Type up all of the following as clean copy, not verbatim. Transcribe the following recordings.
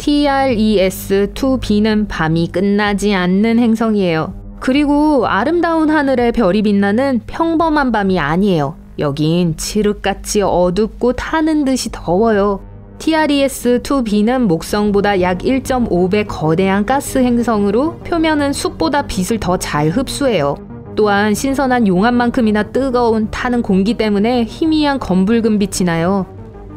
TRES-2b는 밤이 끝나지 않는 행성이에요. 그리고 아름다운 하늘에 별이 빛나는 평범한 밤이 아니에요. 여긴 칠흑같이 어둡고 타는 듯이 더워요. TRES-2b는 목성보다 약 1.5배 거대한 가스 행성으로 표면은 숲보다 빛을 더 잘 흡수해요. 또한 신선한 용암만큼이나 뜨거운 타는 공기 때문에 희미한 검붉은 빛이 나요.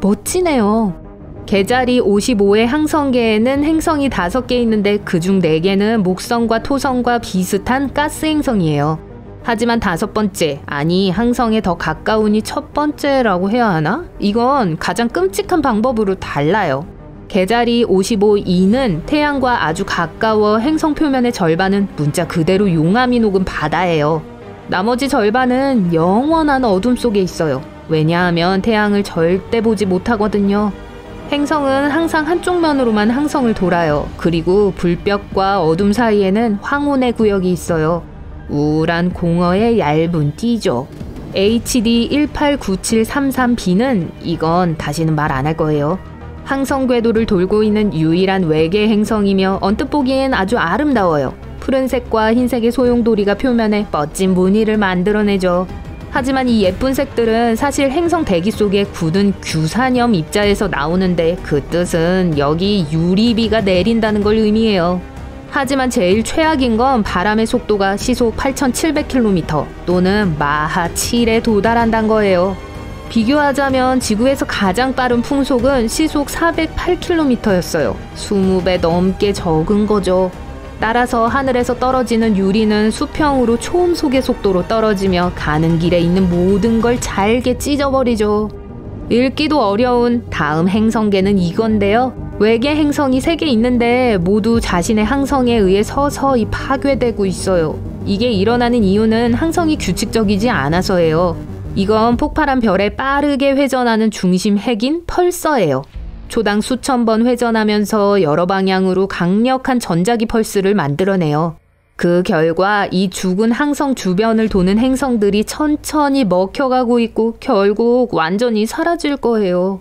멋지네요. 개자리 55의 항성계에는 행성이 5개 있는데 그중 4개는 목성과 토성과 비슷한 가스 행성이에요. 하지만 5번째, 아니 항성에 더 가까우니 첫 번째라고 해야 하나? 이건 가장 끔찍한 방법으로 달라요. 개자리 55e는 태양과 아주 가까워 행성 표면의 절반은 문자 그대로 용암이 녹은 바다예요. 나머지 절반은 영원한 어둠 속에 있어요. 왜냐하면 태양을 절대 보지 못하거든요. 행성은 항상 한쪽 면으로만 항성을 돌아요. 그리고 불볕과 어둠 사이에는 황혼의 구역이 있어요. 우울한 공허의 얇은 띠죠. HD 189733b는 이건 다시는 말 안 할 거예요. 항성 궤도를 돌고 있는 유일한 외계 행성이며 언뜻 보기엔 아주 아름다워요. 푸른색과 흰색의 소용돌이가 표면에 멋진 무늬를 만들어내죠. 하지만 이 예쁜 색들은 사실 행성 대기 속에 굳은 규산염 입자에서 나오는데 그 뜻은 여기 유리비가 내린다는 걸 의미해요. 하지만 제일 최악인 건 바람의 속도가 시속 8,700km 또는 마하 7에 도달한다는 거예요. 비교하자면 지구에서 가장 빠른 풍속은 시속 408km였어요. 20배 넘게 적은 거죠. 따라서 하늘에서 떨어지는 유리는 수평으로 초음속의 속도로 떨어지며 가는 길에 있는 모든 걸 잘게 찢어버리죠. 읽기도 어려운 다음 행성계는 이건데요. 외계 행성이 3개 있는데 모두 자신의 항성에 의해 서서히 파괴되고 있어요. 이게 일어나는 이유는 항성이 규칙적이지 않아서예요. 이건 폭발한 별에 빠르게 회전하는 중심 핵인 펄서예요. 초당 수천 번 회전하면서 여러 방향으로 강력한 전자기 펄스를 만들어내요. 그 결과 이 죽은 항성 주변을 도는 행성들이 천천히 먹혀가고 있고 결국 완전히 사라질 거예요.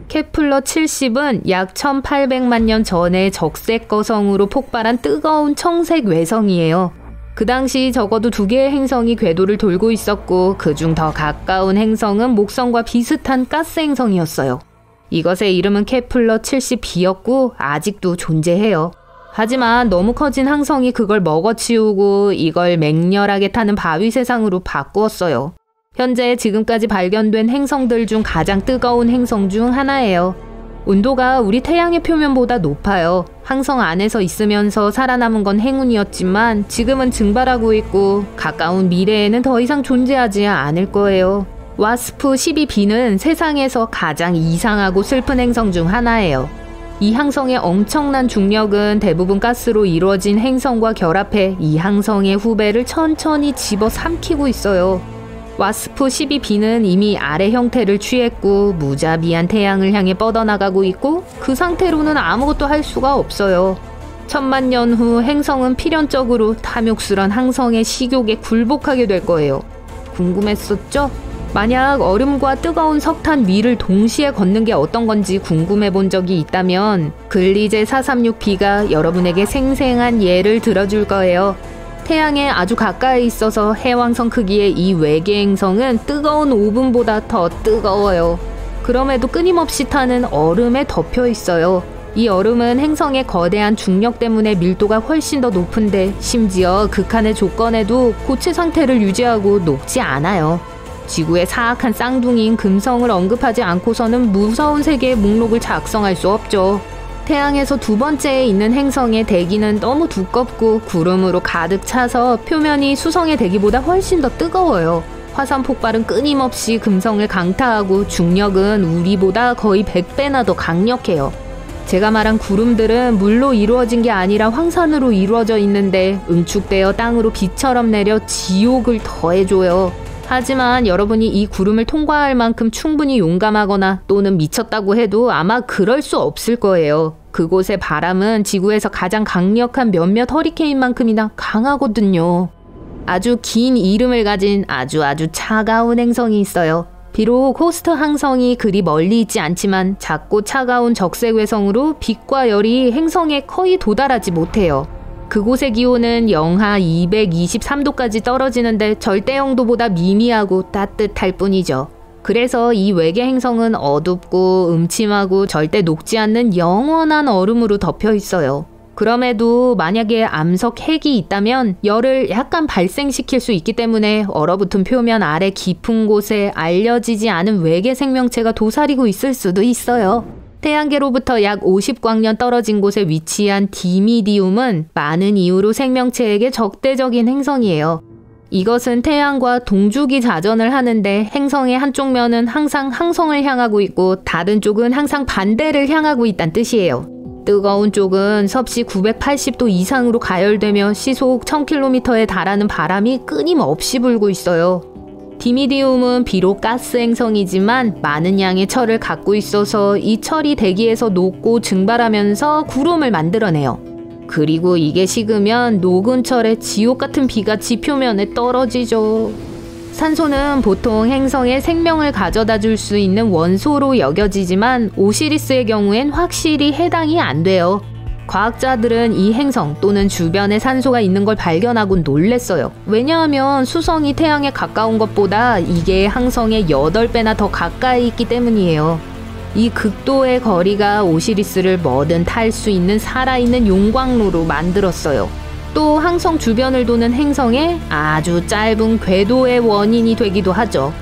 케플러 70은 약 1800만 년 전에 적색 거성으로 폭발한 뜨거운 청색 외성이에요. 그 당시 적어도 2개의 행성이 궤도를 돌고 있었고 그중 더 가까운 행성은 목성과 비슷한 가스 행성이었어요. 이것의 이름은 케플러 70b였고 아직도 존재해요. 하지만 너무 커진 항성이 그걸 먹어치우고 이걸 맹렬하게 타는 바위 세상으로 바꾸었어요. 현재 지금까지 발견된 행성들 중 가장 뜨거운 행성 중 하나예요. 온도가 우리 태양의 표면보다 높아요. 항성 안에서 있으면서 살아남은 건 행운이었지만 지금은 증발하고 있고 가까운 미래에는 더 이상 존재하지 않을 거예요. 와스프 12b는 세상에서 가장 이상하고 슬픈 행성 중 하나예요. 이 항성의 엄청난 중력은 대부분 가스로 이루어진 행성과 결합해 이 항성의 후배를 천천히 집어삼키고 있어요. 와스프 12b는 이미 아래 형태를 취했고 무자비한 태양을 향해 뻗어나가고 있고 그 상태로는 아무것도 할 수가 없어요. 천만 년 후 행성은 필연적으로 탐욕스런 항성의 식욕에 굴복하게 될 거예요. 궁금했었죠? 만약 얼음과 뜨거운 석탄 위를 동시에 걷는 게 어떤 건지 궁금해 본 적이 있다면 글리제 436b가 여러분에게 생생한 예를 들어줄 거예요. 태양에 아주 가까이 있어서 해왕성 크기의 이 외계 행성은 뜨거운 오븐보다 더 뜨거워요. 그럼에도 끊임없이 타는 얼음에 덮여 있어요. 이 얼음은 행성의 거대한 중력 때문에 밀도가 훨씬 더 높은데 심지어 극한의 조건에도 고체 상태를 유지하고 녹지 않아요. 지구의 사악한 쌍둥이인 금성을 언급하지 않고서는 무서운 세계의 목록을 작성할 수 없죠. 태양에서 2번째에 있는 행성의 대기는 너무 두껍고 구름으로 가득 차서 표면이 수성의 대기보다 훨씬 더 뜨거워요. 화산 폭발은 끊임없이 금성을 강타하고 중력은 우리보다 거의 100배나 더 강력해요. 제가 말한 구름들은 물로 이루어진 게 아니라 황산으로 이루어져 있는데 응축되어 땅으로 비처럼 내려 지옥을 더해줘요. 하지만 여러분이 이 구름을 통과할 만큼 충분히 용감하거나 또는 미쳤다고 해도 아마 그럴 수 없을 거예요. 그곳의 바람은 지구에서 가장 강력한 몇몇 허리케인만큼이나 강하거든요. 아주 긴 이름을 가진 아주 차가운 행성이 있어요. 비록 호스트 항성이 그리 멀리 있지 않지만 작고 차가운 적색 외성으로 빛과 열이 행성에 거의 도달하지 못해요. 그곳의 기온은 영하 223도까지 떨어지는데 절대 영도보다 미미하고 따뜻할 뿐이죠. 그래서 이 외계 행성은 어둡고 음침하고 절대 녹지 않는 영원한 얼음으로 덮여 있어요. 그럼에도 만약에 암석 핵이 있다면 열을 약간 발생시킬 수 있기 때문에 얼어붙은 표면 아래 깊은 곳에 알려지지 않은 외계 생명체가 도사리고 있을 수도 있어요. 태양계로부터 약 50광년 떨어진 곳에 위치한 디미디움은 많은 이유로 생명체에게 적대적인 행성이에요. 이것은 태양과 동주기 자전을 하는데 행성의 한쪽 면은 항상 항성을 향하고 있고 다른 쪽은 항상 반대를 향하고 있다는 뜻이에요. 뜨거운 쪽은 섭씨 980도 이상으로 가열되며 시속 1000km에 달하는 바람이 끊임없이 불고 있어요. 디미디움은 비록 가스 행성이지만 많은 양의 철을 갖고 있어서 이 철이 대기에서 녹고 증발하면서 구름을 만들어내요. 그리고 이게 식으면 녹은 철에 지옥 같은 비가 지표면에 떨어지죠. 산소는 보통 행성에 생명을 가져다 줄 수 있는 원소로 여겨지지만 오시리스의 경우엔 확실히 해당이 안 돼요. 과학자들은 이 행성 또는 주변에 산소가 있는 걸 발견하고 놀랬어요. 왜냐하면 수성이 태양에 가까운 것보다 이게 항성의 8배나 더 가까이 있기 때문이에요. 이 극도의 거리가 오시리스를 뭐든 탈 수 있는 살아있는 용광로로 만들었어요. 또 항성 주변을 도는 행성의 아주 짧은 궤도의 원인이 되기도 하죠.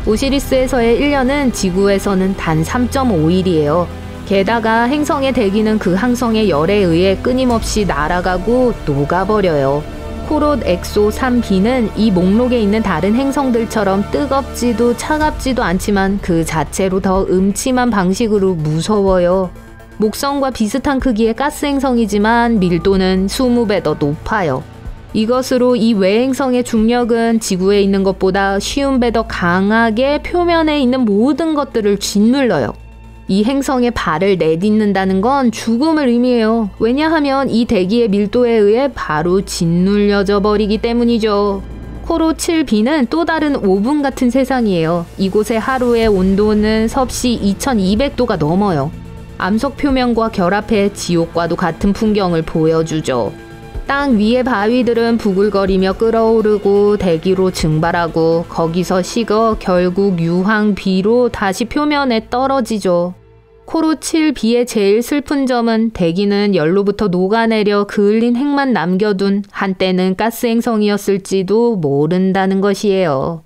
오시리스에서의 1년은 지구에서는 단 3.5일이에요. 게다가 행성의 대기는 그 항성의 열에 의해 끊임없이 날아가고 녹아버려요. 코롯 엑소 3b는 이 목록에 있는 다른 행성들처럼 뜨겁지도 차갑지도 않지만 그 자체로 더 음침한 방식으로 무서워요. 목성과 비슷한 크기의 가스 행성이지만 밀도는 20배 더 높아요. 이것으로 이 외행성의 중력은 지구에 있는 것보다 쉬운 배 더 강하게 표면에 있는 모든 것들을 짓눌러요. 이 행성에 발을 내딛는다는 건 죽음을 의미해요. 왜냐하면 이 대기의 밀도에 의해 바로 짓눌려져 버리기 때문이죠. 코롯 7b는 또 다른 오븐 같은 세상이에요. 이곳의 하루의 온도는 섭씨 2200도가 넘어요. 암석 표면과 결합해 지옥과도 같은 풍경을 보여주죠. 땅 위의 바위들은 부글거리며 끓어오르고 대기로 증발하고 거기서 식어 결국 유황비로 다시 표면에 떨어지죠. 코롯 7b의 제일 슬픈 점은 대기는 열로부터 녹아내려 그을린 핵만 남겨둔 한때는 가스 행성이었을지도 모른다는 것이에요.